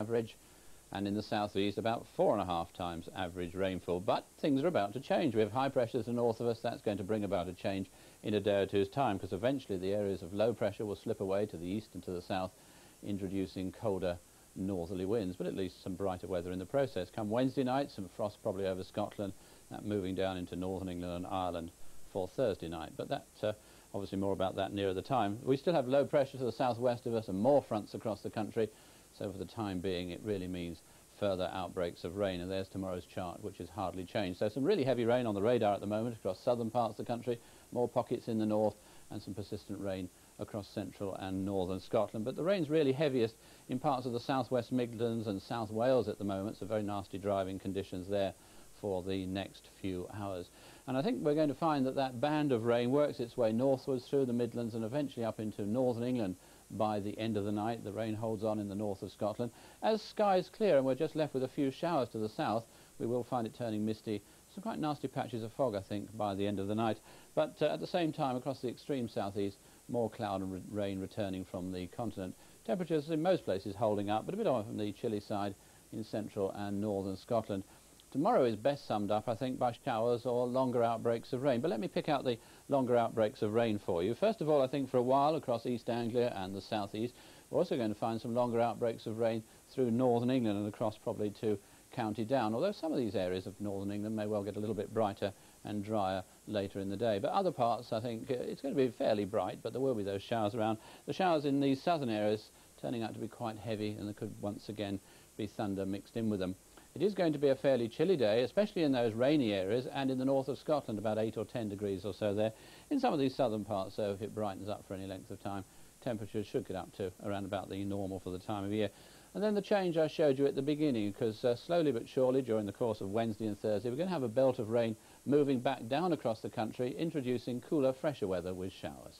average, and in the southeast about 4.5 times average rainfall. But things are about to change. We have high pressure to the north of us. That's going to bring about a change in a day or two's time, because eventually the areas of low pressure will slip away to the east and to the south, introducing colder northerly winds, but at least some brighter weather in the process. Come Wednesday night, some frost probably over Scotland, that moving down into northern England and Ireland for Thursday night. But that obviously more about that nearer the time. We still have low pressure to the southwest of us and more fronts across the country, so for the time being it really means further outbreaks of rain, and there's tomorrow's chart, which has hardly changed. So some really heavy rain on the radar at the moment across southern parts of the country, more pockets in the north, and some persistent rain across central and northern Scotland. But the rain's really heaviest in parts of the southwest Midlands and South Wales at the moment, so very nasty driving conditions there for the next few hours. And I think we're going to find that that band of rain works its way northwards through the Midlands and eventually up into northern England by the end of the night. The rain holds on in the north of Scotland. As skies clear and we're just left with a few showers to the south, we will find it turning misty. Some quite nasty patches of fog, I think, by the end of the night. But at the same time, across the extreme southeast, more cloud and rain returning from the continent. Temperatures in most places holding up, but a bit on the chilly side in central and northern Scotland. Tomorrow is best summed up, I think, by showers or longer outbreaks of rain. But let me pick out the longer outbreaks of rain for you. First of all, I think for a while across East Anglia and the southeast, we're also going to find some longer outbreaks of rain through northern England and across probably to County Down, although some of these areas of northern England may well get a little bit brighter and drier later in the day. But other parts, I think, it's going to be fairly bright, but there will be those showers around. The showers in these southern areas turning out to be quite heavy, and there could once again be thunder mixed in with them. It is going to be a fairly chilly day, especially in those rainy areas and in the north of Scotland, about 8 or 10 degrees or so there. In some of these southern parts, though, if it brightens up for any length of time, temperatures should get up to around about the normal for the time of year. And then the change I showed you at the beginning, because slowly but surely during the course of Wednesday and Thursday, we're going to have a belt of rain moving back down across the country, introducing cooler, fresher weather with showers.